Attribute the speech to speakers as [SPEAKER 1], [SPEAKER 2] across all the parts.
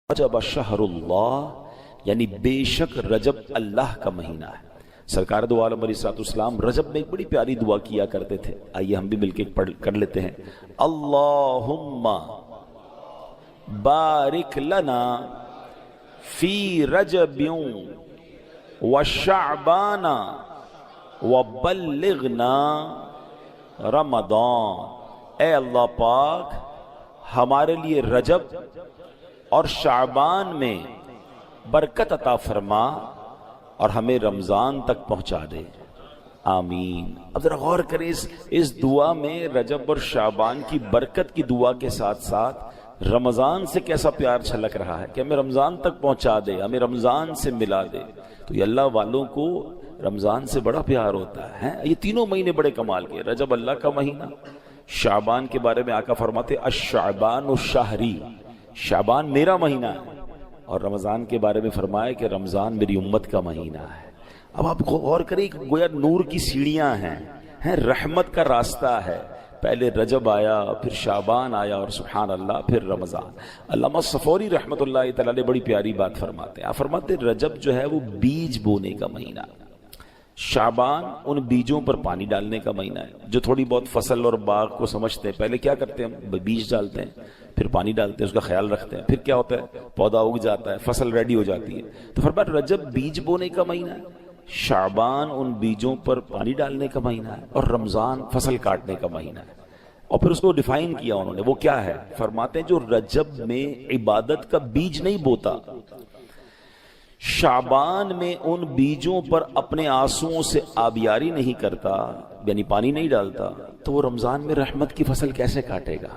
[SPEAKER 1] رجب شہر اللہ، یعنی بے شک رجب اللہ کا مہینہ ہے۔ سرکار دو عالم علیہ الصلوۃ والسلام رجب میں ایک بڑی پیاری دعا کیا کرتے تھے، آئیے ہم بھی مل کے کر لیتے ہیں۔ اللہم بارک لنا فی رجب وشعبان وبلغنا رمضان۔ اے اللہ پاک ہمارے لیے رجب اور شعبان میں برکت عطا فرما اور ہمیں رمضان تک پہنچا دے، آمین۔ اب ذرا غور کریں اس دعا میں رجب اور شعبان کی برکت کی دعا کے ساتھ ساتھ رمضان سے کیسا پیار چھلک رہا ہے کہ ہمیں رمضان تک پہنچا دے، ہمیں رمضان سے ملا دے۔ تو یہ اللہ والوں کو رمضان سے بڑا پیار ہوتا ہے۔ یہ تینوں مہینے بڑے کمال کے، رجب اللہ کا مہینہ، شعبان کے بارے میں آقا فرماتے الشعبان الشہری، شعبان میرا مہینہ ہے، اور رمضان کے بارے میں فرمایا کہ رمضان میری امت کا مہینہ ہے۔ اب آپ غور کریں، گویا نور کی سیڑھیاں ہیں، رحمت کا راستہ ہے۔ پہلے رجب آیا، پھر شعبان آیا، اور سبحان اللہ پھر رمضان۔ علامہ صفوری رحمۃ اللہ تعالی نے بڑی پیاری بات فرماتے ہیں، آپ فرماتے ہیں رجب جو ہے وہ بیج بونے کا مہینہ ہے، شعبان ان بیجوں پر پانی ڈالنے کا مہینہ ہے۔ جو تھوڑی بہت فصل اور باغ کو سمجھتے ہیں، پہلے کیا کرتے ہیں، ہم بیج ڈالتے ہیں، پھر پانی ڈالتے ہیں، اس کا خیال رکھتے ہیں، پھر کیا ہوتا ہے، پودا اگ جاتا ہے، فصل ریڈی ہو جاتی ہے۔ تو فرمایا رجب بیج بونے کا مہینہ ہے، شعبان ان بیجوں پر پانی ڈالنے کا مہینہ ہے، اور رمضان فصل کاٹنے کا مہینہ ہے۔ اور پھر اس کو ڈیفائن کیا انہوں نے، وہ کیا ہے، فرماتے ہیں جو رجب میں عبادت کا بیج نہیں بوتا، شعبان میں ان بیجوں پر اپنے آنسوؤں سے آبیاری نہیں کرتا، یعنی پانی نہیں ڈالتا، تو وہ رمضان میں رحمت کی فصل کیسے کاٹے گا؟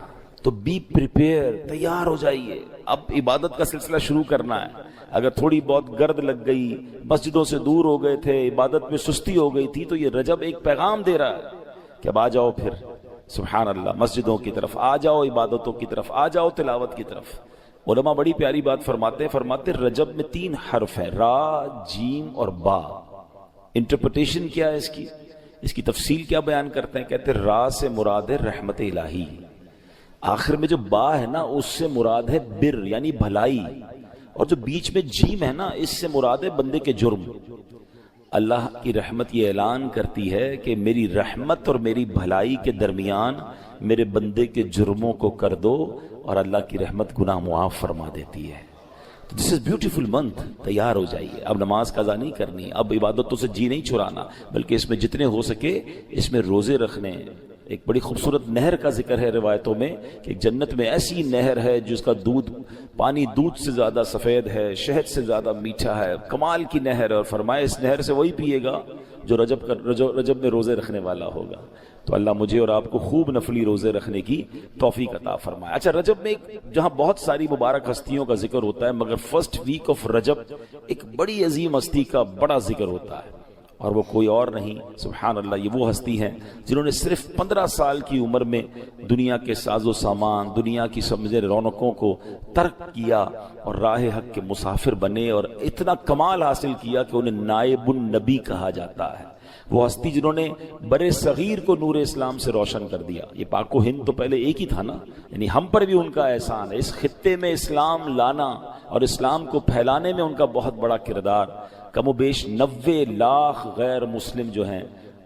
[SPEAKER 1] تو بی پریپیئر، تیار ہو جائیے، اب عبادت کا سلسلہ شروع کرنا ہے۔ اگر تھوڑی بہت گرد لگ گئی، مسجدوں سے دور ہو گئے تھے، عبادت میں سستی ہو گئی تھی، تو یہ رجب ایک پیغام دے رہا ہے کہ اب آ جاؤ، پھر سبحان اللہ مسجدوں کی طرف آ جاؤ، عبادتوں کی طرف آ جاؤ، تلاوت کی طرف۔ علماء بڑی پیاری بات فرماتے رجب میں 3 حرف ہیں، را، جیم اور با۔ انٹرپریٹیشن کیا ہے اس کی تفصیل کیا بیان کرتے ہیں؟ کہتے ہیں را سے مراد ہے رحمت الہی، آخر میں جو با ہے نا اس سے مراد ہے بر یعنی بھلائی، اور جو بیچ میں جیم ہے نا اس سے مراد ہے بندے کے جرم۔ اللہ کی رحمت یہ اعلان کرتی ہے کہ میری رحمت اور میری بھلائی کے درمیان میرے بندے کے جرموں کو کر دو، اور اللہ کی رحمت گناہ معاف فرما دیتی ہے۔ تو دس از بیوٹیفل منتھ، تیار ہو جائیے، اب نماز قضا نہیں کرنی، اب عبادتوں سے جی نہیں چھڑانا، بلکہ اس میں جتنے ہو سکے اس میں روزے رکھنے۔ ایک بڑی خوبصورت نہر کا ذکر ہے روایتوں میں کہ جنت میں ایسی نہر ہے جس کا پانی دودھ سے زیادہ سفید ہے، شہد سے زیادہ میٹھا ہے، کمال کی نہر ہے، اور فرمایا اس نہر سے وہی پیے گا جو رجب میں روزے رکھنے والا ہوگا۔ تو اللہ مجھے اور آپ کو خوب نفلی روزے رکھنے کی توفیق عطا فرمائے۔ اچھا، رجب میں جہاں بہت ساری مبارک ہستیوں کا ذکر ہوتا ہے، مگر فرسٹ ویک آف رجب ایک بڑی عظیم ہستی کا بڑا ذکر ہوتا ہے، اور وہ کوئی اور نہیں، سبحان اللہ، یہ وہ ہستی ہیں جنہوں نے صرف 15 سال کی عمر میں دنیا کے ساز و سامان، دنیا کی سمجھے رونقوں کو ترک کیا اور راہ حق کے مسافر بنے، اور اتنا کمال حاصل کیا کہ انہیں نائب النبی کہا جاتا ہے۔ وہ ہستی جنہوں نے برے صغیر کو نور اسلام سے روشن کر دیا۔ یہ پاک و ہند تو پہلے ایک ہی تھا نا، یعنی ہم پر بھی ان کا احسان ہے، اس خطے میں اسلام لانا اور اسلام کو پھیلانے میں ان کا بہت بڑا کردار۔ کم و بیش 90 لاکھ غیر مسلم جو ہیں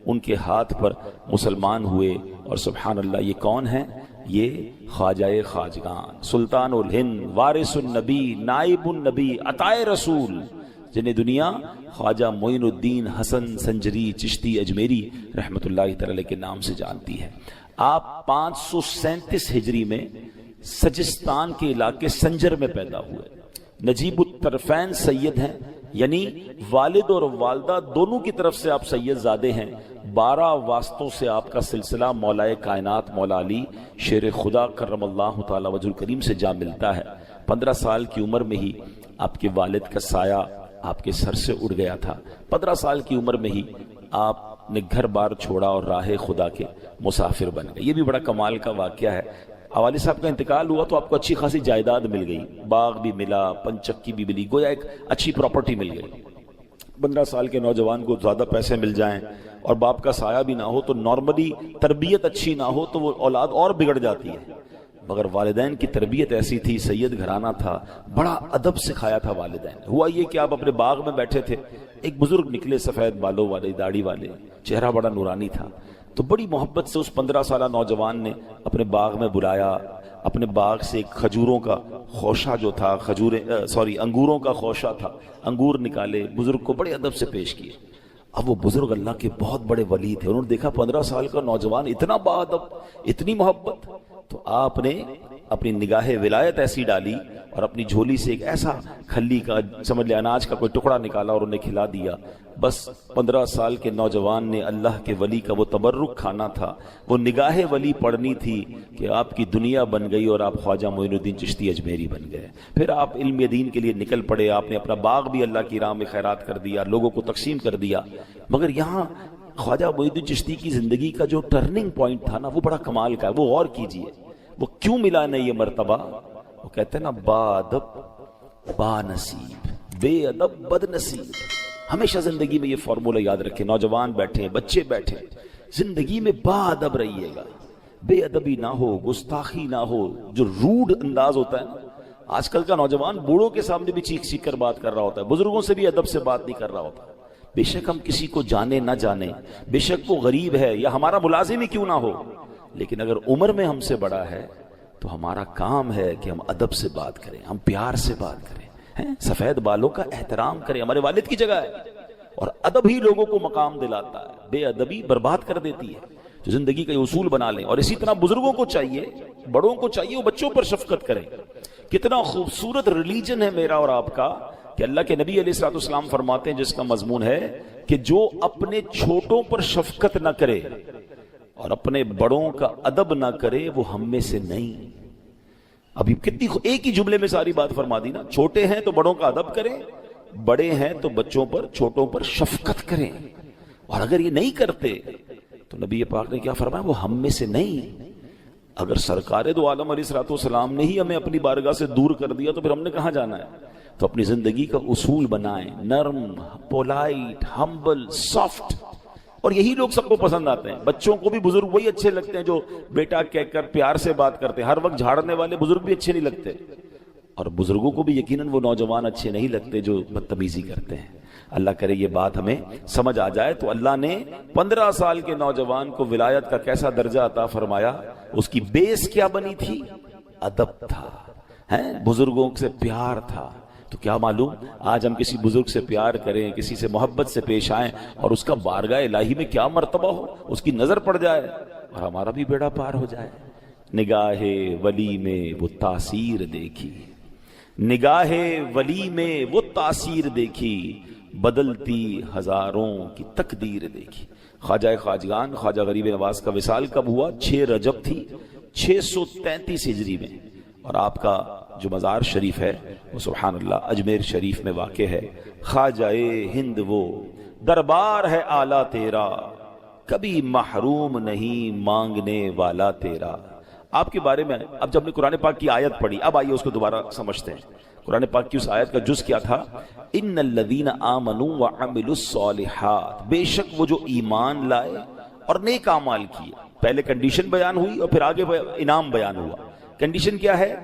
[SPEAKER 1] ان کے ہاتھ پر مسلمان ہوئے، اور سبحان اللہ یہ کون ہیں؟ یہ خواجہ خواجگان، سلطان الہند، وارث النبی، نائب النبی، عطائے رسول، جنہیں دنیا خواجہ معین الدین حسن سنجری چشتی اجمیری رحمت اللہ تعالی کے نام سے جانتی ہے۔ آپ 537 ہجری میں سجستان کے علاقے سنجر میں پیدا ہوئے۔ نجیب الطرفین سید ہیں، یعنی والد اور والدہ دونوں کی طرف سے آپ سید زادے ہیں۔ 12 واسطوں سے آپ کا سلسلہ مولا کائنات مولا علی شیر خدا کرم اللہ تعالی وجہ الکریم سے جا ملتا ہے۔ 15 سال کی عمر میں ہی آپ کے والد کا سایہ آپ کے سر سے اڑ گیا تھا۔ 15 سال کی عمر میں ہی آپ نے گھر بار چھوڑا اور راہ خدا کے مسافر بن گئے۔ یہ بھی بڑا کمال کا واقعہ ہے۔ والد صاحب کا انتقال ہوا تو آپ کو اچھی خاصی جائیداد مل گئی، باغ بھی ملا، پنچکی بھی ملی، گویا ایک اچھی پراپرٹی مل گئی۔ 15 سال کے نوجوان کو زیادہ پیسے مل جائیں اور باپ کا سایہ بھی نہ ہو تو نارملی تربیت اچھی نہ ہو تو وہ اولاد اور بگڑ جاتی ہے۔ مگر والدین کی تربیت ایسی تھی، سید گھرانہ تھا، بڑا ادب سکھایا تھا والدین۔ ہوا یہ کہ آپ اپنے باغ میں بیٹھے تھے، ایک بزرگ نکلے سفید بالوں والے، داڑھی والے، چہرہ بڑا نورانی تھا، تو بڑی محبت سے اس 15 سالہ نوجوان نے اپنے باغ میں بلایا، اپنے باغ سے ایک کھجوروں کا خوشہ جو تھا، انگوروں کا خوشہ تھا، انگور نکالے، بزرگ کو بڑے ادب سے پیش کیے۔ اب وہ بزرگ اللہ کے بہت بڑے ولی تھے، انہوں نے دیکھا 15 سال کا نوجوان اتنا با ادب، اتنی محبت، تو آپ نے اپنی نگاہ ولایت ایسی ڈالی اور اپنی جھولی سے ایک ایسا کھلی کا، سمجھ لے اناج کا کوئی ٹکڑا نکالا اور انہیں کھلا دیا۔ بس 15 سال کے نوجوان نے اللہ کے ولی کا وہ تبرک کھانا تھا، وہ نگاہ ولی پڑھنی تھی کہ آپ کی دنیا بن گئی اور آپ خواجہ معین الدین چشتی اجمیری بن گئے۔ پھر آپ علم دین کے لیے نکل پڑے، آپ نے اپنا باغ بھی اللہ کی راہ میں خیرات کر دیا، لوگوں کو تقسیم کر دیا۔ مگر یہاں خواجہ معین الدین چشتی کی زندگی کا جو ٹرننگ پوائنٹ تھا نا، وہ بڑا کمال کا ہے، وہ غور کیجئے وہ کیوں ملا نہیں یہ مرتبہ۔ وہ کہتے ہیں نا، با ادب با نصیب، بے ادب بد نصیب۔ ہمیشہ زندگی میں یہ فارمولہ یاد رکھیں، نوجوان بیٹھے ہیں، بچے بیٹھے ہیں، زندگی میں با ادب رہیے گا، بے ادبی نہ ہو، گستاخی نہ ہو، جو روڈ انداز ہوتا ہے نا۔ آج کل کا نوجوان بوڑھوں کے سامنے بھی چیخ چیخ کر بات کر رہا ہوتا ہے، بزرگوں سے بھی ادب سے بات نہیں کر رہا ہوتا۔ بے شک ہم کسی کو جانے نہ جانے، بے شک وہ غریب ہے یا ہمارا ملازم ہی کیوں نہ ہو، لیکن اگر عمر میں ہم سے بڑا ہے تو ہمارا کام ہے کہ ہم ادب سے بات کریں، ہم پیار سے بات کریں، سفید بالوں کا احترام کریں، ہمارے والد کی جگہ ہے۔ اور ادب ہی لوگوں کو مقام دلاتا ہے، بے ادبی برباد کر دیتی ہے۔ تو زندگی کا یہ اصول بنا لیں، اور اسی طرح بزرگوں کو چاہیے، بڑوں کو چاہیے وہ بچوں پر شفقت کریں۔ کتنا خوبصورت ریلیجن ہے میرا اور آپ کا کہ اللہ کے نبی علیہ الصلوۃ والسلام فرماتے ہیں، جس کا مضمون ہے کہ جو اپنے چھوٹوں پر شفقت نہ کرے اور اپنے بڑوں کا ادب نہ کرے وہ ہم میں سے نہیں۔ ابھی کتنی ایک ہی جملے میں ساری بات فرما دی نا، چھوٹے ہیں تو بڑوں کا ادب کریں، بڑے ہیں تو بچوں پر، چھوٹوں پر شفقت کریں۔ اور اگر یہ نہیں کرتے تو نبی پاک نے کیا فرمایا، وہ ہم میں سے نہیں۔ اگر سرکار دو عالم علیہ الصلوۃ والسلام نے ہی ہمیں اپنی بارگاہ سے دور کر دیا تو پھر ہم نے کہاں جانا ہے؟ تو اپنی زندگی کا اصول بنائیں، نرم، پولائٹ، ہمبل، سافٹ، اور یہی لوگ سب کو پسند آتے ہیں۔ بچوں کو بھی بزرگ وہی اچھے لگتے ہیں جو بیٹا کہہ کر پیار سے بات کرتے ہیں، ہر وقت جھاڑنے والے بزرگ بھی اچھے نہیں لگتے، اور بزرگوں کو بھی یقیناً وہ نوجوان اچھے نہیں لگتے جو بدتمیزی کرتے ہیں۔ اللہ کرے یہ بات ہمیں سمجھ آ جائے۔ تو اللہ نے 15 سال کے نوجوان کو ولایت کا کیسا درجہ عطا فرمایا، اس کی بیس کیا بنی تھی؟ ادب تھا، بزرگوں سے پیار تھا۔ تو کیا معلوم آج ہم کسی بزرگ سے پیار کریں، کسی سے محبت سے پیش آئیں اور اس کا بارگاہ الہی میں کیا مرتبہ ہو، اس کی نظر پڑ جائے اور ہمارا بھی بیڑا پار ہو جائے۔ نگاہ ولی میں وہ تاثیر دیکھی، نگاہ ولی میں وہ تاثیر دیکھی، بدلتی ہزاروں کی تقدیر دیکھی۔ خواجہ خواجگان خواجہ غریب نواز کا وصال کب ہوا؟ 6 رجب تھی 633 ہجری میں، اور آپ کا جو مزار شریف ہے وہ سبحان اللہ اجمیر شریف میں واقع ہے۔ خواجہ ہند وہ دربار ہے اعلیٰ تیرا، کبھی محروم نہیں مانگنے والا تیرا۔ آپ کے بارے میں اب جب نے قرآن پاک کی آیت پڑھی، اب آئیے اس کو دوبارہ سمجھتے ہیں۔ قرآن پاک کی اس آیت کا جز کیا تھا؟ ان الذین آمنوا وعملوا الصالحات، بے شک وہ جو ایمان لائے اور نیک اعمال کیے۔ پہلے کنڈیشن بیان ہوئی اور پھر آگے انعام بیان ہوا۔ کنڈیشن کیا ہے؟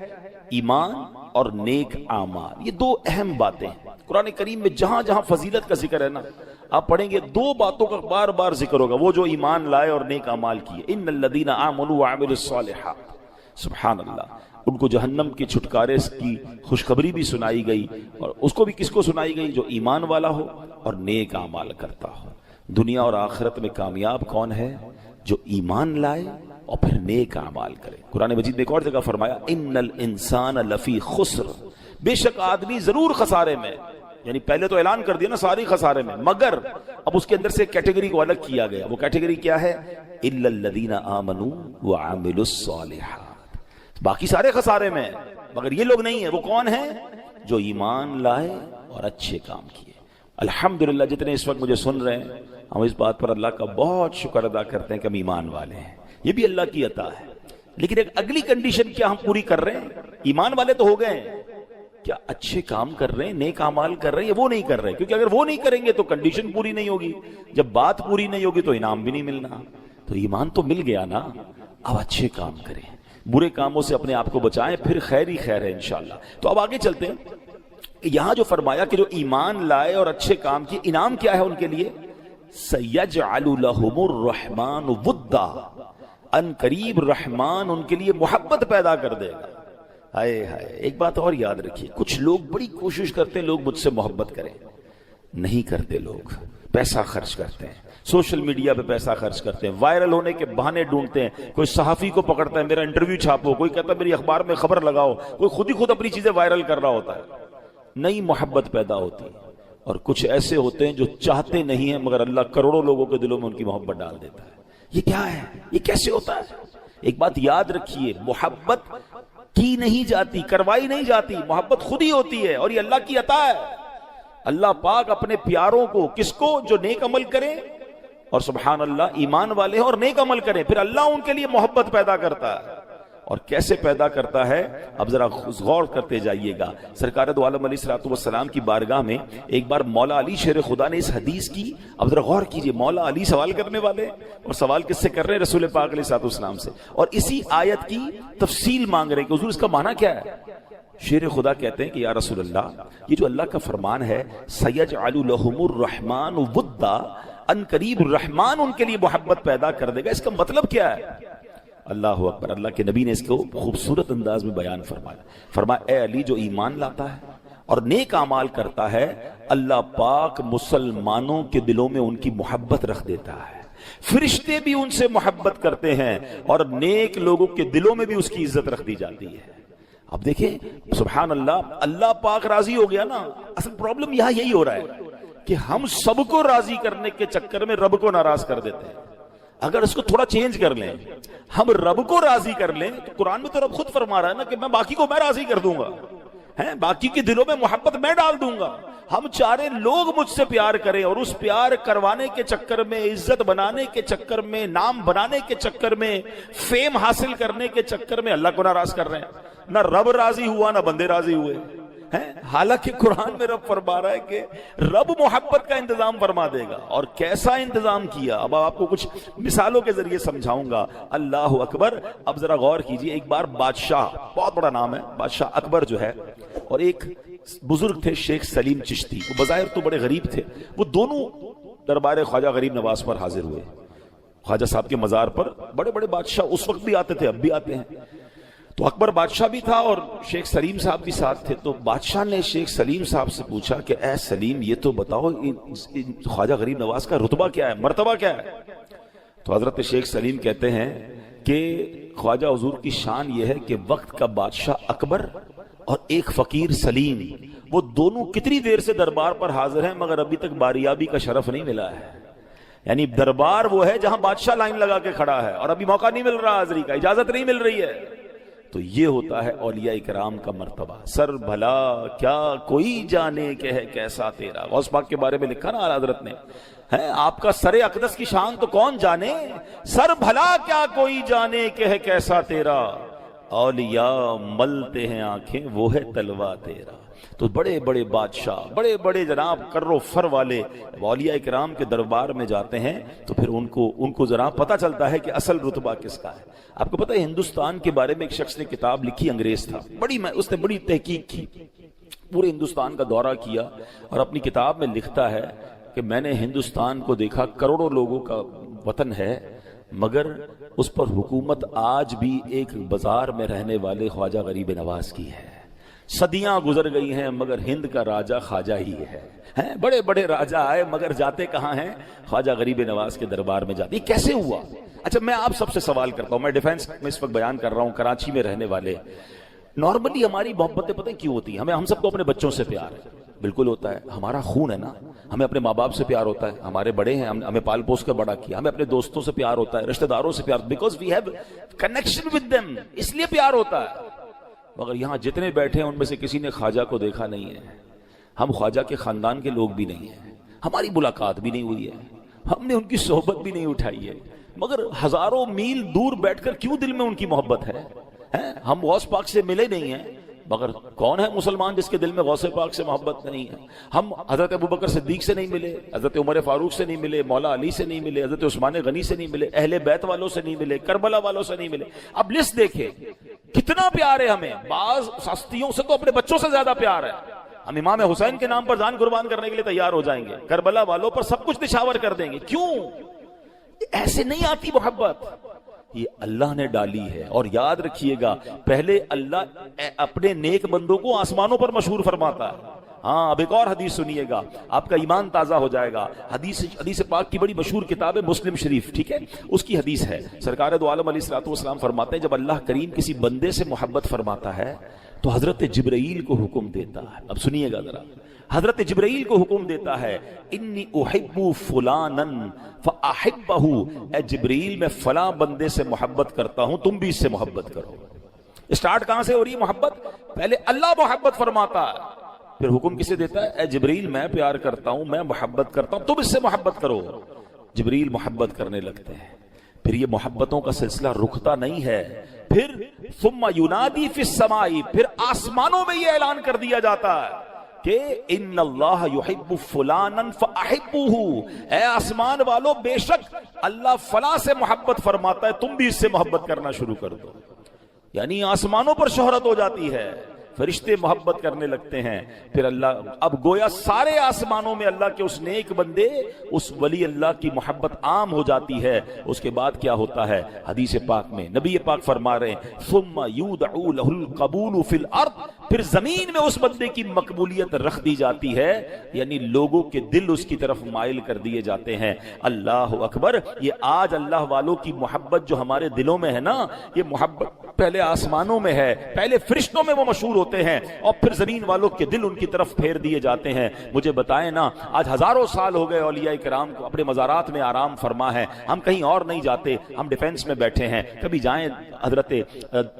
[SPEAKER 1] ایمان اور نیک اعمال، یہ 2 اہم باتیں ہیں۔ قرآن کریم میں جہاں جہاں فضیلت کا ذکر ہے نا، آپ پڑھیں گے 2 باتوں کا بار بار ذکر ہوگا، وہ جو ایمان لائے اور نیک اعمال کیے۔ ان الذین آمنوا وعملوا الصالحات، سبحان اللہ، ان کو جہنم کے چھٹکارے کی خوشخبری بھی سنائی گئی، اور اس کو بھی کس کو سنائی گئی؟ جو ایمان والا ہو اور نیک اعمال کرتا ہو۔ دنیا اور آخرت میں کامیاب کون ہے؟ جو ایمان لائے اور پھر نیک اعمال کرے۔ قرآن مجید میں ایک اور جگہ فرمایا ان الانسان لفی خسر، بے شک آدمی ضرور خسارے میں، یعنی پہلے تو اعلان کر دیا نا ساری خسارے میں، مگر اب اس کے اندر سے کیٹیگری کو الگ کیا گیا۔ وہ کیٹیگری کیا ہے؟ الا الذین آمنوا وعملوا الصالحات، باقی سارے خسارے میں، مگر یہ لوگ نہیں ہیں۔ وہ کون ہیں؟ جو ایمان لائے اور اچھے کام کیے۔ الحمدللہ جتنے اس وقت مجھے سن رہے ہیں، ہم اس بات پر اللہ کا بہت شکر ادا کرتے ہیں کہ ہم ایمان والے ہیں، یہ بھی اللہ کی عطا ہے۔ لیکن ایک اگلی کنڈیشن کیا ہم پوری کر رہے ہیں؟ ایمان والے تو ہو گئے ہیں، کیا اچھے کام کر رہے ہیں، نیک اعمال کر رہے ہیں؟ وہ نہیں کر رہے، کیونکہ اگر وہ نہیں کریں گے تو کنڈیشن پوری نہیں ہوگی، جب بات پوری نہیں ہوگی تو انعام بھی نہیں ملنا۔ تو ایمان تو مل گیا نا، اب اچھے کام کریں، برے کاموں سے اپنے آپ کو بچائیں، پھر خیر ہی خیر ہے انشاءاللہ۔ تو اب آگے چلتے ہیں، یہاں جو فرمایا کہ جو ایمان لائے اور اچھے کام کیے، انعام کیا ہے ان کے لیے؟ سَيَجْعَلُ لَهُمُ الرَّحْمَنُ وُدًّا، ان قریب رحمان ان کے لیے محبت پیدا کر دے گا۔ ہائے ہائے، ایک بات اور یاد رکھیے، کچھ لوگ بڑی کوشش کرتے ہیں لوگ مجھ سے محبت کریں، نہیں کرتے، لوگ پیسہ خرچ کرتے ہیں، سوشل میڈیا پہ پیسہ خرچ کرتے ہیں، وائرل ہونے کے بہانے ڈھونڈتے ہیں، کوئی صحافی کو پکڑتا ہے میرا انٹرویو چھاپو، کوئی کہتا ہے میری اخبار میں خبر لگاؤ، کوئی خود ہی خود اپنی چیزیں وائرل کر رہا ہوتا ہے، نئی محبت پیدا ہوتی ہے۔ اور کچھ ایسے ہوتے ہیں جو چاہتے نہیں ہیں مگر اللہ کروڑوں لوگوں کے دلوں میں ان کی محبت ڈال دیتا ہے۔ یہ کیا ہے؟ یہ کیسے ہوتا ہے؟ ایک بات یاد رکھیے، محبت کی نہیں جاتی، کروائی نہیں جاتی، محبت خود ہی ہوتی ہے، اور یہ اللہ کی عطا ہے۔ اللہ پاک اپنے پیاروں کو، کس کو؟ جو نیک عمل کریں اور سبحان اللہ ایمان والے ہیں اور نیک عمل کریں، پھر اللہ ان کے لیے محبت پیدا کرتا ہے۔ اور کیسے پیدا کرتا ہے؟ اب ذرا غور کرتے جائیے گا۔ سرکار دو عالم علیہ الصلوۃ والسلام کی بارگاہ میں ایک بار مولا علی شیر خدا نے اس حدیث کی، اب ذرا غور کیجئے، مولا علی سوال کرنے والے، اور سوال کس سے کر رہے ہیں؟ رسول پاک علیہ الصلوۃ والسلام سے، اور اسی آیت کی تفصیل مانگ رہے ہیں کہ حضور اس کا معنی کیا ہے؟ شیر خدا کہتے ہیں کہ یا رسول اللہ، یہ جو اللہ کا فرمان ہے سَيَجْعَلُ لَهُمُ الرَّحْمَنُ وُدًّا، ان قریب رحمان ان کے لیے محبت پیدا کر دے گا، اس کا مطلب کیا ہے؟ اللہ اکبر، اللہ کے نبی نے اس کو خوبصورت انداز میں بیان فرمایا اے علی، جو ایمان لاتا ہے اور نیک اعمال کرتا ہے، اللہ پاک مسلمانوں کے دلوں میں ان کی محبت رکھ دیتا ہے، فرشتے بھی ان سے محبت کرتے ہیں، اور نیک لوگوں کے دلوں میں بھی اس کی عزت رکھ دی جاتی ہے۔ اب دیکھیں سبحان اللہ، اللہ پاک راضی ہو گیا نا۔ اصل پرابلم یہاں یہی ہو رہا ہے کہ ہم سب کو راضی کرنے کے چکر میں رب کو ناراض کر دیتے ہیں۔ اگر اس کو تھوڑا چینج کر لیں، ہم رب کو راضی کر لیں، تو قرآن میں تو رب خود فرما رہا ہے نا کہ میں باقی کو میں راضی کر دوں گا، باقی کے دلوں میں محبت میں ڈال دوں گا۔ ہم چارے لوگ مجھ سے پیار کریں، اور اس پیار کروانے کے چکر میں، عزت بنانے کے چکر میں، نام بنانے کے چکر میں، فیم حاصل کرنے کے چکر میں اللہ کو ناراض کر رہے ہیں۔ نہ رب راضی ہوا، نہ بندے راضی ہوئے۔ حالانکہ قرآن میں رب فرما رہا ہے کہ رب محبت کا انتظام فرما دے گا، اور کیسا انتظام کیا اب آپ کو کچھ مثالوں کے ذریعے سمجھاؤں گا۔ اللہ اکبر۔ اب ذرا غور کیجئے، ایک بار بادشاہ، بہت بڑا نام ہے بادشاہ اکبر جو ہے، اور ایک بزرگ تھے شیخ سلیم چشتی، وہ بظاہر تو بڑے غریب تھے، وہ دونوں دربار خواجہ غریب نواز پر حاضر ہوئے۔ خواجہ صاحب کے مزار پر بڑے بڑے بادشاہ اس وقت بھی آتے تھے، اب بھی آتے ہیں۔ تو اکبر بادشاہ بھی تھا اور شیخ سلیم صاحب بھی ساتھ تھے۔ تو بادشاہ نے شیخ سلیم صاحب سے پوچھا کہ اے سلیم، یہ تو بتاؤ خواجہ غریب نواز کا رتبہ کیا ہے، مرتبہ کیا ہے؟ تو حضرت شیخ سلیم کہتے ہیں کہ خواجہ حضور کی شان یہ ہے کہ وقت کا بادشاہ اکبر اور ایک فقیر سلیم، وہ دونوں کتنی دیر سے دربار پر حاضر ہیں مگر ابھی تک باریابی کا شرف نہیں ملا ہے۔ یعنی دربار وہ ہے جہاں بادشاہ لائن لگا کے کھڑا ہے، اور ابھی موقع نہیں مل رہا حاضری کا، اجازت نہیں مل رہی ہے۔ تو یہ ہوتا ہے اولیاء اکرام کا مرتبہ۔ سر بھلا کیا کوئی جانے کہ ہے کیسا تیرا، غوث پاک کے بارے میں لکھا نا اعلیٰ حضرت نے، آپ کا سر اقدس کی شان تو کون جانے، سر بھلا کیا کوئی جانے کہ ہے کیسا تیرا، اولیاء ملتے ہیں آنکھیں وہ ہے تلوا تیرا۔ تو بڑے بڑے بادشاہ، بڑے بڑے جناب کر و فر والے اولیاء کرام کے دربار میں جاتے ہیں، تو پھر ان کو ذرا پتہ چلتا ہے کہ اصل رتبہ کس کا ہے۔ آپ کو پتہ ہے ہندوستان کے بارے میں ایک شخص نے کتاب لکھی، انگریز تھا، اس نے بڑی تحقیق کی، پورے ہندوستان کا دورہ کیا، اور اپنی کتاب میں لکھتا ہے کہ میں نے ہندوستان کو دیکھا، کروڑوں لوگوں کا وطن ہے، مگر اس پر حکومت آج بھی ایک بازار میں رہنے والے خواجہ غریب نواز کی ہے۔ صدیاں گزر گئی ہیں مگر ہند کا راجہ خواجہ ہی ہے۔ بڑے بڑے راجہ آئے مگر جاتے کہاں ہیں؟ خواجہ غریب نواز کے دربار میں جاتے۔ یہ کیسے ہوا؟ اچھا میں آپ سب سے سوال کرتا ہوں، میں ڈیفینس میں اس وقت بیان کر رہا ہوں، کراچی میں رہنے والے، نارملی ہماری محبتیں پتہ کیوں ہوتی ہیں؟ ہم سب کو اپنے بچوں سے پیار ہے، بالکل ہوتا ہے، ہمارا خون ہے نا، ہمیں اپنے ماں باپ سے پیار ہوتا ہے، ہمارے بڑے ہیں، ہمیں پال پوس کر بڑا کیا، ہمیں اپنے دوستوں سے پیار ہوتا ہے، رشتہ داروں سے پیار، because we have connection with them, اس لیے پیار ہوتا ہے۔ مگر یہاں جتنے بیٹھے ہیں ان میں سے کسی نے خواجہ کو دیکھا نہیں ہے، ہم خواجہ کے خاندان کے لوگ بھی نہیں ہیں، ہماری ملاقات بھی نہیں ہوئی ہے، ہم نے ان کی صحبت بھی نہیں اٹھائی ہے، مگر ہزاروں میل دور بیٹھ کر کیوں دل میں ان کی محبت ہے؟ ہم غوث پاک سے ملے نہیں ہیں، مگر کون ہے مسلمان جس کے دل میں غوث پاک سے محبت نہیں ہے؟ ہم حضرت ابوبکر صدیق سے نہیں ملے، حضرت عمر فاروق سے نہیں ملے، مولا علی سے نہیں ملے، حضرت عثمان غنی سے نہیں ملے، اہل بیت والوں سے نہیں ملے، کربلا والوں سے نہیں ملے۔ اب لسٹ دیکھیں کتنا پیار ہے ہمیں، بعض ہستیوں سے تو اپنے بچوں سے زیادہ پیار ہے۔ ہم امام حسین کے نام پر جان قربان کرنے کے لیے تیار ہو جائیں گے، کربلا والوں پر سب کچھ نچھاور کر دیں گے۔ کیوں؟ ایسے نہیں آتی محبت، یہ اللہ نے ڈالی ہے۔ اور یاد رکھیے گا، پہلے اللہ اپنے نیک بندوں کو آسمانوں پر مشہور فرماتا ہے۔ ہاں، اب ایک اور حدیث سنیے گا، آپ کا ایمان تازہ ہو جائے گا۔ حدیث پاک کی بڑی مشہور کتاب ہے مسلم شریف، ٹھیک ہے، اس کی حدیث ہے۔ سرکار دو عالم علیہ الصلوۃ والسلام فرماتے ہیں جب اللہ کریم کسی بندے سے محبت فرماتا ہے تو حضرت جبرائیل کو حکم دیتا ہے۔ اب سنیے گا ذرا، حضرت جبرائیل کو حکم دیتا ہے، انی احب فلانا فاحبہ، اے جبرائیل میں فلاں بندے سے محبت کرتا ہوں، تم بھی اس سے محبت کرو۔ اسٹارٹ کہاں سے ہو رہی ہے محبت؟ پہلے اللہ محبت فرماتا ہے، پھر حکم کسے دیتا ہے؟ اے جبرائیل میں پیار کرتا ہوں، میں محبت کرتا ہوں، تم اس سے محبت کرو۔ جبرائیل محبت کرنے لگتے ہیں، پھر یہ محبتوں کا سلسلہ رکتا نہیں ہے، پھر ثم ینادی فی السماء، پھر آسمانوں میں یہ اعلان کر دیا جاتا ہے کہ ان اللہ یحب فلانا فاحبوہ، اے آسمان والو بے شک اللہ فلاں سے محبت فرماتا ہے، تم بھی اس سے محبت کرنا شروع کر دو۔ یعنی آسمانوں پر شہرت ہو جاتی ہے، فرشتے محبت کرنے لگتے ہیں، پھر اللہ، اب گویا سارے آسمانوں میں اللہ کے اس نیک بندے، اس ولی اللہ کی محبت عام ہو جاتی ہے۔ اس کے بعد کیا ہوتا ہے؟ حدیث پاک میں نبی پاک فرما رہے ہیں ثم یودع له القبول فی الارض، پھر زمین میں اس بندے کی مقبولیت رکھ دی جاتی ہے، یعنی لوگوں کے دل اس کی طرف مائل کر دیے جاتے ہیں۔ اللہ اکبر! یہ آج اللہ والوں کی محبت جو ہمارے دلوں میں ہے نا، یہ محبت پہلے آسمانوں میں ہے، پہلے فرشتوں میں وہ مشہور ہوتے ہیں، اور پھر زمین والوں کے دل ان کی طرف پھیر دیے جاتے ہیں۔ مجھے بتائیں نا، آج ہزاروں سال ہو گئے اولیاء کرام کو اپنے مزارات میں آرام فرما ہے، ہم کہیں اور نہیں جاتے، ہم ڈیفینس میں بیٹھے ہیں۔ کبھی جائیں حضرت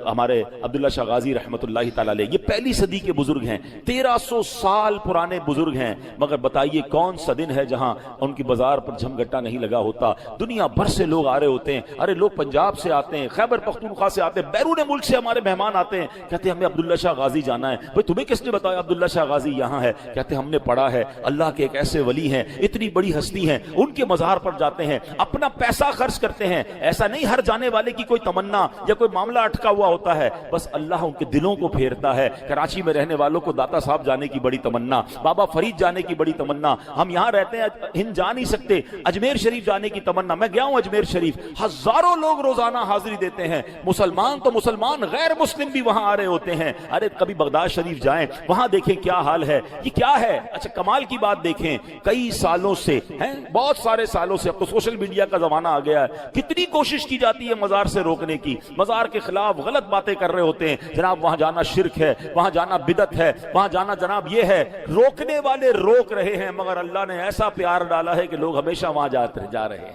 [SPEAKER 1] ہمارے عبداللہ شاہ غازی رحمۃ اللہ تعالی علیہ، یہ پہلی صدی کے بزرگ ہیں، 1300 سال پرانے بزرگ ہیں، مگر بتائیے کون سا دن ہے جہاں ان کی بازار پر جھمگٹا نہیں لگا ہوتا؟ دنیا بھر سے لوگ آ رہے ہوتے ہیں، ارے لوگ پنجاب سے آتے ہیں، خیبر پختونخوا سے آتے ہیں، بیرون ملک سے ہمارے مہمان آتے ہیں، کہتے ہیں ہمیں عبداللہ شاہ غازی جانا ہے۔ بھئی تمہیں کس نے بتایا عبداللہ شاہ غازی یہاں ہے؟ کہتے ہیں ہم نے پڑھا ہے، اللہ کے ایک ایسے ولی ہیں، اتنی بڑی ہستی ہیں، ان کے مزار پر جاتے ہیں، اپنا پیسہ خرچ کرتے ہیں۔ ایسا نہیں ہر جانے والے کی کوئی تمنا یا کوئی معاملہ اٹکا ہوا ہوتا ہے، بس اللہ ان کے دلوں کو پھیرتا ہے۔ کراچی میں رہنے والوں کو داتا صاحب جانے کی بڑی تمنا، بابا فرید جانے کی بڑی تمنا، ہم یہاں رہتے ہیں ہند جا نہیں سکتے، اجمیر شریف جانے کی تمنا۔ میں گیا ہوں اجمیر شریف، ہزاروں لوگ روزانہ حاضری دیتے ہیں، مسلمان تو مسلمان، غیر مسلم بھی وہاں آ رہے ہوتے ہیں۔ ارے کبھی بغداد شریف جائیں، وہاں دیکھیں کیا حال ہے، یہ کیا ہے۔ اچھا کمال کی بات دیکھیں، کئی سالوں سے ہیں، بہت سارے سالوں سے، اب تو سوشل میڈیا کا زمانہ آ گیا ہے، کتنی کوشش کی جاتی ہے مزار سے روکنے کی، مزار کے خلاف غلط باتیں کر رہے ہوتے ہیں، جناب وہاں جانا شرک ہے، وہاں جانا بدعت ہے، وہاں جانا جناب یہ ہے۔ روکنے والے روک رہے ہیں، مگر اللہ نے ایسا پیار ڈالا ہے کہ لوگ ہمیشہ وہاں جا رہے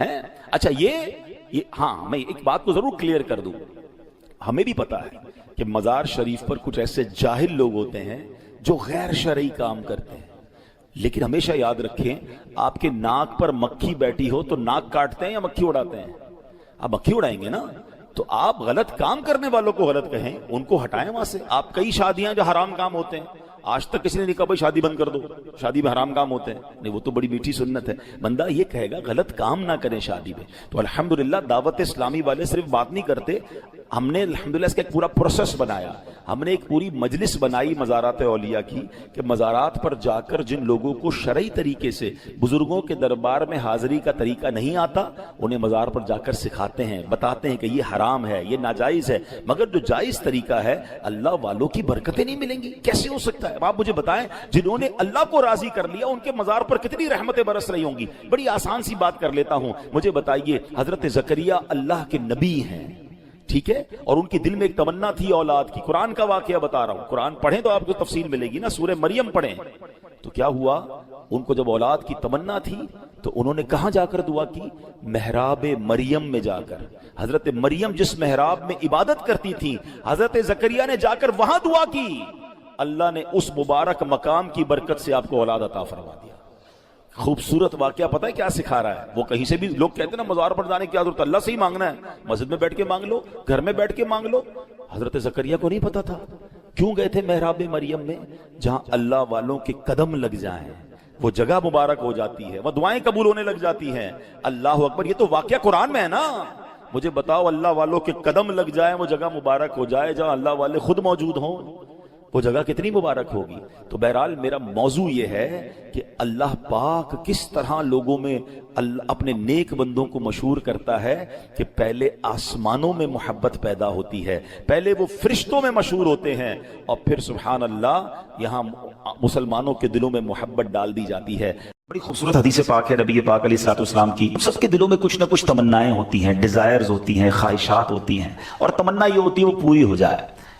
[SPEAKER 1] ہیں۔ اچھا یہ ہاں، میں ایک بات کو ضرور کلیئر کر دوں، ہمیں بھی پتا ہے کہ مزار شریف پر کچھ ایسے جاہل لوگ ہوتے ہیں جو غیر شرعی کام کرتے ہیں، لیکن ہمیشہ یاد رکھیں، آپ کے ناک پر مکھی بیٹھی ہو تو ناک کاٹتے ہیں یا مکھی اڑاتے ہیں؟ آپ مکھی اڑائیں گے نا، تو آپ غلط کام کرنے والوں کو غلط کہیں، ان کو ہٹائیں وہاں سے۔ آپ کئی شادیاں جو حرام کام ہوتے ہیں، آج تک کسی نے نہیں کہا بھائی شادی بند کر دو، شادی میں حرام کام ہوتے ہیں، نہیں، وہ تو بڑی میٹھی سنت ہے۔ بندہ یہ کہے گا غلط کام نہ کریں شادی میں، تو الحمدللہ دعوت اسلامی والے صرف بات نہیں کرتے، ہم نے الحمدللہ اس کا ایک پورا پروسیس بنایا، ہم نے ایک پوری مجلس بنائی مزارات اولیاء کی، کہ مزارات پر جا کر جن لوگوں کو شرعی طریقے سے بزرگوں کے دربار میں حاضری کا طریقہ نہیں آتا، انہیں مزار پر جا کر سکھاتے ہیں، بتاتے ہیں کہ یہ حرام ہے، یہ ناجائز ہے، مگر جو جائز طریقہ ہے اللہ والوں کی برکتیں نہیں ملیں گی، کیسے ہو سکتا ہے؟ آپ مجھے بتائیں، جنہوں نے اللہ کو راضی کر لیا ان کے مزار پر کتنی رحمتیں برس رہی ہوں گی۔ بڑی آسان سی بات کر لیتا ہوں، مجھے بتائیے، حضرت زکریہ اللہ کے نبی ہیں، ٹھیک ہے، اور ان کی دل میں ایک تمنا تھی اولاد کی۔ قرآن کا واقعہ بتا رہا ہوں، قرآن پڑھیں تو آپ کو تفصیل ملے گی نا، سورہ مریم پڑھیں تو کیا ہوا، ان کو جب اولاد کی تمنا تھی تو انہوں نے کہاں جا کر دعا کی؟ محراب مریم میں جا کر۔ حضرت مریم جس محراب میں عبادت کرتی تھی، حضرت زکریہ نے جا کر وہاں دعا کی، اللہ نے اس مبارک مقام کی برکت سے آپ کو اولاد عطا فرما دیا۔ خوبصورت واقعہ پتہ ہے کیا سکھا رہا ہے؟ وہ کہیں سے بھی لوگ کہتے ہیں نا مزار پر جانے کی ضرورت، اللہ سے ہی مانگنا ہے، مسجد میں بیٹھ کے مانگ لو، گھر میں بیٹھ کے مانگ لو۔ حضرت زکریا کو نہیں پتا تھا، کیوں گئے تھے محراب مریم میں؟ جہاں اللہ والوں کے قدم لگ جائیں وہ جگہ مبارک ہو جاتی ہے، وہ دعائیں قبول ہونے لگ جاتی ہیں۔ اللہ اکبر، یہ تو واقعہ قرآن میں ہے نا۔ مجھے بتاؤ، اللہ والوں کے قدم لگ جائیں، وہ جگہ مبارک ہو جائے جہاں اللہ والے خود موجود ہوں، وہ جگہ کتنی مبارک ہوگی۔ تو بہرحال میرا موضوع یہ ہے کہ اللہ پاک کس طرح لوگوں میں اپنے نیک بندوں کو مشہور کرتا ہے کہ پہلے آسمانوں میں محبت پیدا ہوتی ہے، پہلے وہ فرشتوں میں مشہور ہوتے ہیں، اور پھر سبحان اللہ یہاں مسلمانوں کے دلوں میں محبت ڈال دی جاتی ہے۔
[SPEAKER 2] بڑی خوبصورت حدیث پاک ہے نبی پاک علیہ الصلوۃ والسلام کی۔ سب کے دلوں میں کچھ نہ کچھ تمنائیں ہوتی ہیں، ڈیزائرز ہوتی ہیں، خواہشات ہوتی ہیں، اور تمنا یہ ہوتی ہے وہ پوری ہو جائے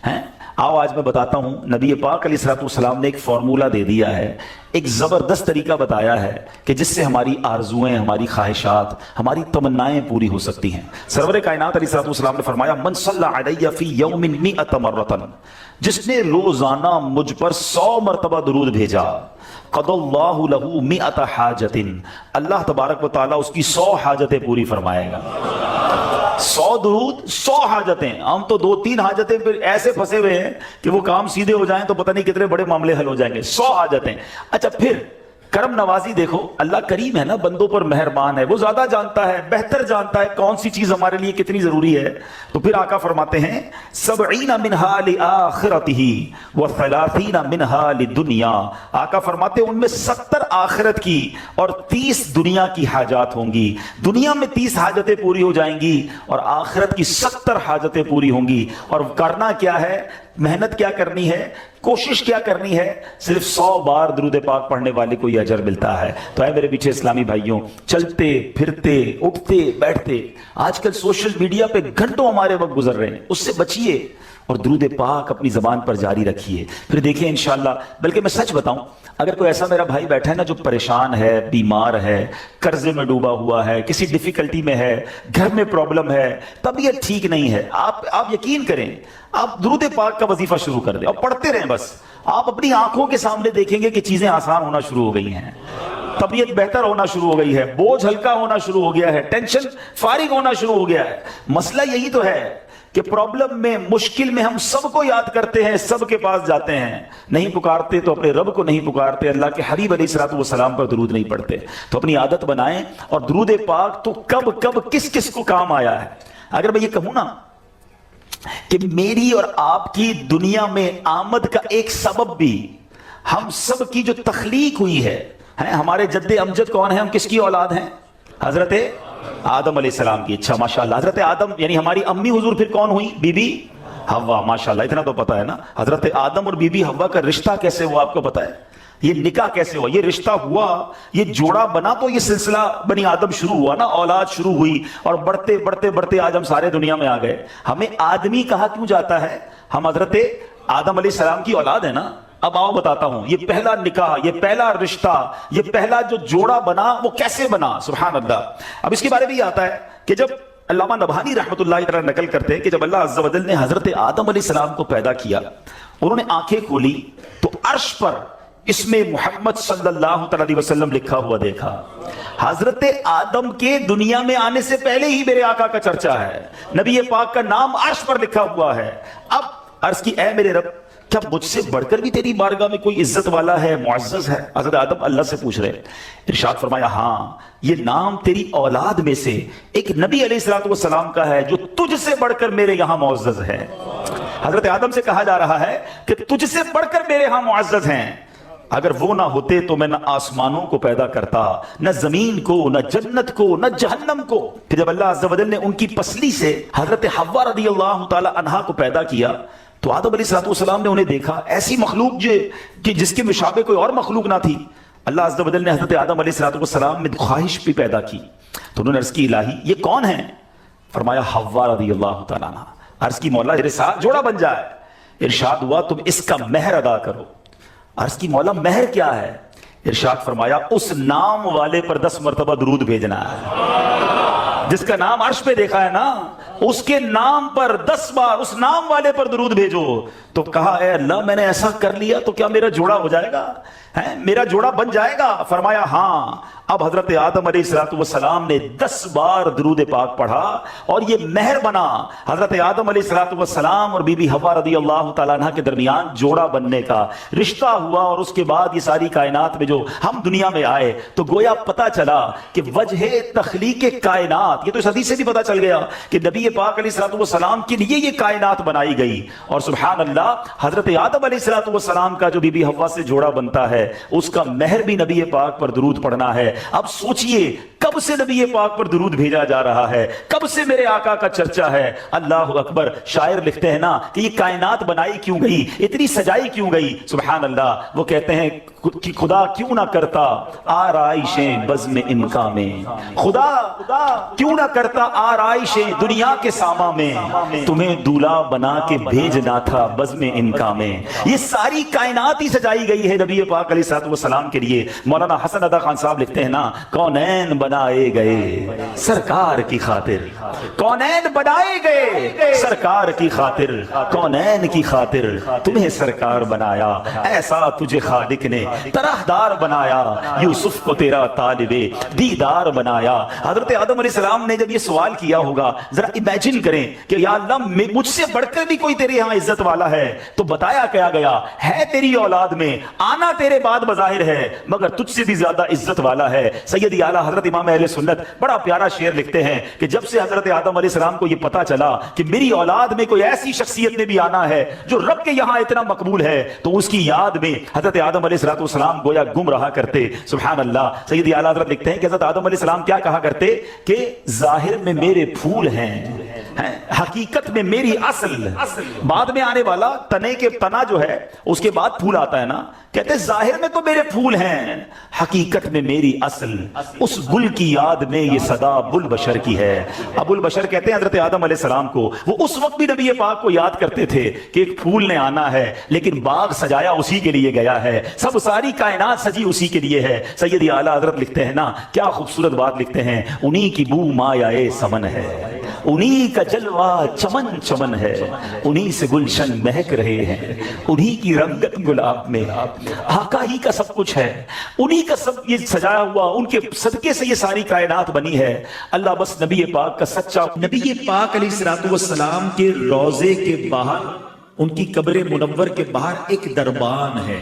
[SPEAKER 2] ہیں۔ آؤ آج میں بتاتا ہوں، نبی پاک علیہ الصلوۃ والسلام نے ایک فارمولہ دے دیا ہے، ایک زبردست طریقہ بتایا ہے کہ جس سے ہماری آرزویں، ہماری خواہشات، ہماری تمنائیں پوری ہو سکتی ہیں۔ سرور کائنات علیہ الصلوۃ والسلام نے فرمایا، من صلی علی فی یوم 100 مرۃ، جس نے روزانہ مجھ پر 100 مرتبہ درود بھیجا، قضى اللہ لہ 100 حاجت، اللہ تبارک و تعالیٰ اس کی 100 حاجتیں پوری فرمائے گا۔ 100 درود، 100 حاجتیں۔ ہم تو 2-3 حاجتیں پھر ایسے پھنسے ہوئے ہیں کہ وہ کام سیدھے ہو جائیں تو پتہ نہیں کتنے بڑے معاملے حل ہو جائیں گے۔ 100 حاجتیں۔ اچھا پھر کرم نوازی دیکھو، اللہ کریم ہے نا، بندوں پر مہربان ہے، وہ زیادہ جانتا ہے، بہتر جانتا ہے کون سی چیز ہمارے لیے کتنی ضروری ہے۔ تو پھر آقا فرماتے ہیں 70 منہا لآخرتہ و30 منہا لدنیا، آقا فرماتے ہیں ان میں 70 آخرت کی اور 30 دنیا کی حاجات ہوں گی۔ دنیا میں 30 حاجتیں پوری ہو جائیں گی اور آخرت کی 70 حاجتیں پوری ہوں گی۔ اور کرنا کیا ہے؟ محنت کیا کرنی ہے؟ کوشش کیا کرنی ہے؟ صرف 100 بار درود پاک پڑھنے والے کو یہ اجر ملتا ہے۔ تو اے میرے پیچھے اسلامی بھائیوں، چلتے پھرتے اٹھتے بیٹھتے آج کل سوشل میڈیا پہ گھنٹوں ہمارے وقت گزر رہے ہیں، اس سے بچیے اور درود پاک اپنی زبان پر جاری رکھیے۔ پھر دیکھیں انشاءاللہ، بلکہ میں سچ بتاؤں، اگر کوئی ایسا میرا بھائی بیٹھا ہے نا جو پریشان ہے، بیمار ہے، قرضے میں ڈوبا ہوا ہے، کسی ڈیفیکلٹی میں ہے، گھر میں پرابلم ہے، طبیعت ٹھیک نہیں ہے، آپ یقین کریں، آپ درود پاک کا وظیفہ شروع کر دیں اور پڑھتے رہیں بس، آپ اپنی آنکھوں کے سامنے دیکھیں گے کہ چیزیں آسان ہونا شروع ہو گئی ہیں، طبیعت بہتر ہونا شروع ہو گئی ہے، بوجھ ہلکا ہونا شروع ہو گیا ہے، ٹینشن فارغ ہونا شروع ہو گیا ہے۔ مسئلہ یہی تو ہے کہ پرابلم میں، مشکل میں ہم سب کو یاد کرتے ہیں، سب کے پاس جاتے ہیں، نہیں پکارتے تو اپنے رب کو نہیں پکارتے، اللہ کے حبیب علیہ الصلوۃ والسلام پر درود نہیں پڑھتے۔ تو اپنی عادت بنائیں، اور درود پاک تو کب کب کس کس کو کام آیا ہے۔ اگر میں یہ کہوں نا کہ میری اور آپ کی دنیا میں آمد کا ایک سبب بھی ہم سب کی جو تخلیق ہوئی ہے، ہمارے جد امجد کون ہیں؟ ہم کس کی اولاد ہیں؟ حضرت آدم علیہ السلام کی۔ اچھا ماشاءاللہ، حضرت آدم یعنی ہماری امی حضور پھر کون ہوئی؟ بی بی حوا۔ ماشاءاللہ، اتنا تو پتا ہے نا۔ حضرت آدم اور بی بی حوا کا رشتہ کیسے ہوا آپ کو پتا ہے؟ یہ نکاح کیسے ہوا؟ یہ رشتہ ہوا، یہ جوڑا بنا تو یہ سلسلہ بنی آدم شروع ہوا نا، اولاد شروع ہوئی، اور بڑھتے بڑھتے بڑھتے آج ہم سارے دنیا میں آ گئے۔ ہمیں آدمی کہا کیوں جاتا ہے؟ ہم حضرت آدم علیہ السلام کی اولاد ہے نا۔ اب آؤ بتاتا ہوں، یہ پہلا نکاح، یہ پہلا رشتہ، یہ پہلا جو جوڑا بنا وہ کیسے بنا؟ سبحان اللہ۔ اب اس کے بارے میں یہ آتا ہے کہ جب علامہ نبہانی رحمۃ اللہ تعالی نقل کرتے ہیں کہ جب اللہ عز و جل نے حضرت آدم علیہ السلام کو پیدا کیا، انہوں نے آنکھیں کھولی تو عرش پر اس میں محمد صلی اللہ علیہ وسلم لکھا ہوا دیکھا۔ حضرت آدم کے دنیا میں آنے سے پہلے ہی میرے آقا کا چرچا ہے، نبی پاک کا نام عرش پر لکھا ہوا ہے۔ اب عرض کی، اے میرے رب، کیا مجھ سے بڑھ کر بھی تیری بارگاہ میں کوئی عزت والا ہے، معزز ہے؟ حضرت آدم اللہ سے پوچھ رہے، ارشاد فرمایا، ہاں، یہ نام تیری اولاد میں سے ایک نبی علیہ الصلوۃ والسلام کا ہے جو تجھ سے بڑھ کر میرے یہاں معزز ہے۔ حضرت آدم سے کہا جا رہا ہے کہ تجھ سے بڑھ کر میرے ہاں معزز ہیں۔ اگر وہ نہ ہوتے تو میں نہ آسمانوں کو پیدا کرتا، نہ زمین کو، نہ جنت کو، نہ جہنم کو۔ پھر جب اللہ عز و جل نے ان کی پسلی سے حضرت حوا رضی اللہ تعالی عنہا کو پیدا کیا تو آدم علیہ الصلوۃ والسلام نے انہیں دیکھا، ایسی مخلوق کہ جس کے مشابہ کوئی اور مخلوق نہ تھی۔ اللہ عز و جل نے حضرت آدم علیہ الصلوۃ والسلام میں خواہش بھی پیدا کی، تو انہوں نے عرض کی، الہی یہ کون ہے؟ فرمایا حوا رضی اللہ تعالیٰ عنہ۔ عرض کی، مولا میرے ساتھ جوڑا بن جائے۔ ارشاد ہوا، تم اس کا مہر ادا کرو۔ عرض کی، مولا مہر کیا ہے؟ ارشاد فرمایا، اس نام والے پر 10 مرتبہ درود بھیجنا ہے۔ جس کا نام عرش پہ دیکھا ہے نا، اس کے نام پر 10 بار اس نام والے پر درود بھیجو. تو کہا اے اللہ میں نے ایسا کر لیا تو کیا میرا جوڑا ہو جائے گا، میرا جوڑا بن جائے گا؟ فرمایا ہاں. اب حضرت آدم علیہ السلام نے 10 بار درود پاک پڑھا اور یہ مہر بنا حضرت آدم علیہ السلام اور بی بی حوا رضی اللہ تعالیٰ عنہ کے درمیان جوڑا بننے کا رشتہ ہوا. اور اس کے بعد یہ ساری کائنات میں جو ہم دنیا میں آئے تو گویا پتا چلا کہ وجہ تخلیق کائنات، یہ تو اس حدیث سے بھی پتا چل گیا کہ نبی پاک علیہ السلام کے لیے یہ کائنات بنائی گئی. اور سبحان اللہ حضرت آدم علیہ السلام کا جو بی بی حوا سے جوڑا بنتا ہے اس کا مہر بھی نبی پاک پر درود پڑھنا ہے. اب سوچئے کب سے نبی پاک پر درود بھیجا جا رہا ہے، کب سے میرے آقا کا چرچا ہے. اللہ اکبر. شاعر لکھتے ہیں نا کہ یہ کائنات بنائی کیوں گئی، اتنی سجائی کیوں گئی. سبحان اللہ. وہ کہتے ہیں کہ خدا کیوں نہ کرتا آرائشیں بزم امکا میں، خدا کیوں نہ کرتا آرائشیں دنیا کے ساما میں، تمہیں دولہا بنا کے بھیجنا تھا بزم امکا میں. یہ ساری کائنات ہی سجائی گئی ہے نبی پاک علیہ السلام کے لیے. مولانا حسن ادا خان صاحب لکھتے ہیں نا کونین بنائے گئے سرکار کی خاطر، کونین بنائے گئے سرکار کی خاطر، کونین کی خاطر تمہیں سرکار بنایا. ایسا تجھے خالق نے طرحدار بنایا، یوسف کو تیرا طالب دیدار بنایا. حضرت آدم علیہ السلام نے جب یہ سوال کیا ہوگا، ذرا امیجن کریں کہ یا اللہ مجھ سے بڑھ کر بھی کوئی تیرے یہاں عزت والا ہے. تو بتایا کیا گیا ہے تیری اولاد میں آنا تیرے بعد بظاہر ہے مگر تجھ سے بھی زیادہ عزت والا ہے. سیدی اعلیٰ حضرت امام اہل سنت بڑا پیارا شعر لکھتے ہیں کہ جب سے حضرت آدم علیہ السلام کو یہ پتا چلا کہ میری اولاد میں کوئی ایسی شخصیت نے بھی آنا ہے جو رب کے یہاں اتنا مقبول ہے، تو اس کی یاد میں حضرت آدم علیہ السلام گویا گم رہا کرتے. سبحان اللہ. سیدی اعلیٰ حضرت لکھتے ہیں کہ حضرت آدم علیہ السلام کیا کہا کرتے کہ ظاہر میں میرے پھول ہیں، حقیقت میں میری اصل. بعد میں آنے والا تنے کے تنا جو ہے اس کے بعد پھول آتا ہے نا، کہتے ظاہر میں تو میرے پھول ہیں، حقیقت میں میری اصل. اس گل کی یاد میں یہ صدا ابو البشر کی ہے. ابو البشر کہتے ہیں حضرت آدم علیہ السلام کو، وہ اس وقت بھی نبی پاک کو یاد کرتے تھے کہ ایک پھول نے آنا ہے لیکن باغ سجایا اسی کے لیے گیا ہے، سب ساری کائنات سجی اسی کے لیے ہے. سیدی اعلیٰ حضرت لکھتے ہیں نا کیا خوبصورت بات لکھتے ہیں، انہی کی بو مایہ سمن ہے، انہی کا جلوہ چمن چمن ہے، انہی سے گلشن مہک رہے ہیں، انہی کی رنگت گلاب میں، آقا ہی کا سب کچھ ہے، انہی کا سب یہ سجایا ہوا، ان کے صدقے سے یہ ساری کائنات بنی ہے. اللہ بس نبی پاک کا سچا.
[SPEAKER 3] نبی پاک علیہ السلام کے روضے کے باہر، ان کی قبر منور کے باہر ایک دربان ہے،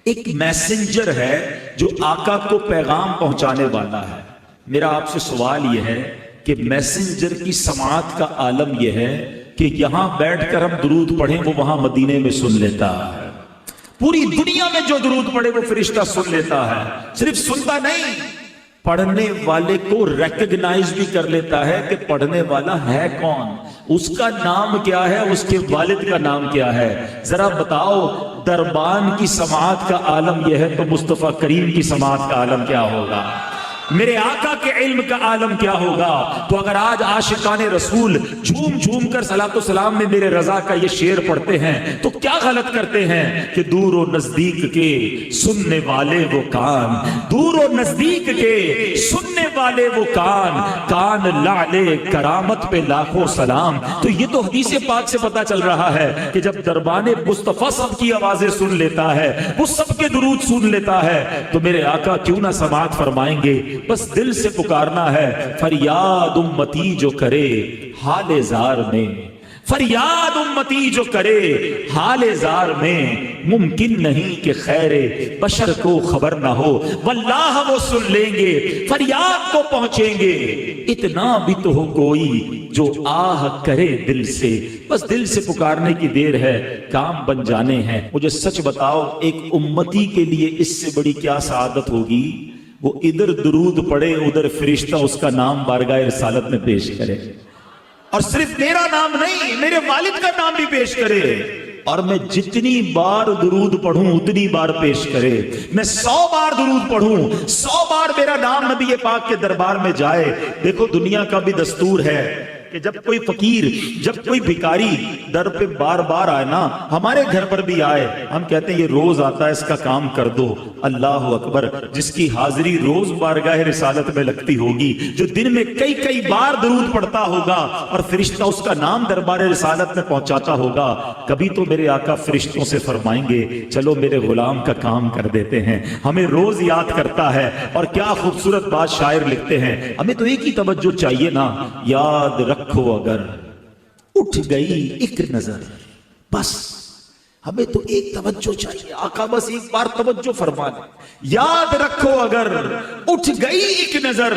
[SPEAKER 3] ایک میسنجر ہے جو آقا کو پیغام پہنچانے والا ہے. میرا آپ سے سوال یہ ہے کہ میسنجر کی سماعت کا عالم یہ ہے کہ یہاں بیٹھ کر ہم درود پڑھیں وہ وہاں مدینے میں سن لیتا ہے. پوری دنیا میں جو درود پڑھے وہ فرشتہ سن لیتا ہے. صرف سنتا نہیں، پڑھنے والے کو ریکگنائز بھی کر لیتا ہے کہ پڑھنے والا ہے کون، اس کا نام کیا ہے، اس کے والد کا نام کیا ہے. ذرا بتاؤ دربان کی سماعت کا عالم یہ ہے تو مصطفیٰ کریم کی سماعت کا عالم کیا ہوگا، میرے آقا کے علم کا عالم کیا ہوگا. تو اگر آج عاشقان رسول جھوم جھوم کر صلاۃ و سلام میں میرے رضا کا یہ شعر پڑھتے ہیں تو کیا غلط کرتے ہیں کہ دور و نزدیک کے سننے والے وہ کان، دور و نزدیک کے سننے والے وہ کان، کان لعلے کرامت پہ لاکھوں سلام. تو یہ تو حدیث پاک سے پتا چل رہا ہے کہ جب دربان مصطفیٰ سب کی آوازیں سن لیتا ہے، وہ سب کے درود سن لیتا ہے، تو میرے آقا کیوں نہ سماعت فرمائیں گے. بس دل سے پکارنا ہے، فریاد امتی جو کرے حال زار میں، فریاد امتی جو کرے حال زار میں، ممکن نہیں کہ خیر بشر کو خبر نہ ہو، واللہ وہ سن لیں گے، فریاد کو پہنچیں گے. اتنا بھی تو ہو کوئی جو آہ کرے دل سے. بس دل سے پکارنے کی دیر ہے، کام بن جانے ہیں. مجھے سچ بتاؤ ایک امتی کے لیے اس سے بڑی کیا سعادت ہوگی، وہ ادھر درود پڑے ادھر فرشتہ اس کا نام بارگاہ رسالت میں پیش کرے، اور صرف میرا نام نہیں میرے والد کا نام بھی پیش کرے. اور میں جتنی بار درود پڑھوں اتنی بار پیش کرے. میں 100 بار درود پڑھوں 100 بار میرا نام نبی پاک کے دربار میں جائے. دیکھو دنیا کا بھی دستور ہے کہ جب کوئی فقیر، جب کوئی بھکاری در پہ بار بار آئے نا، ہمارے گھر پر بھی آئے، ہم کہتے ہیں یہ روز آتا ہے، اس کا کام کر دو۔ اللہ اکبر، جس کی حاضری روز بارگاہ رسالت میں لگتی ہوگی، جو دن میں کئی کئی بار درود پڑھتا ہوگا اور فرشتہ اس کا نام دربار رسالت میں پہنچاتا ہوگا، کبھی تو میرے آقا فرشتوں سے فرمائیں گے چلو میرے غلام کا کام کر دیتے ہیں۔ ہمیں روز یاد کرتا ہے، اور کیا خوبصورت بات شاعر لکھتے ہیں، ہمیں تو ایک ہی توجہ چاہیے نا، یاد رکھو اگر اٹھ گئی ایک نظر، بس ہمیں تو ایک توجہ چاہیے، آقا بس ایک بار توجہ فرما دیں، یاد رکھو اگر اٹھ گئی ایک نظر،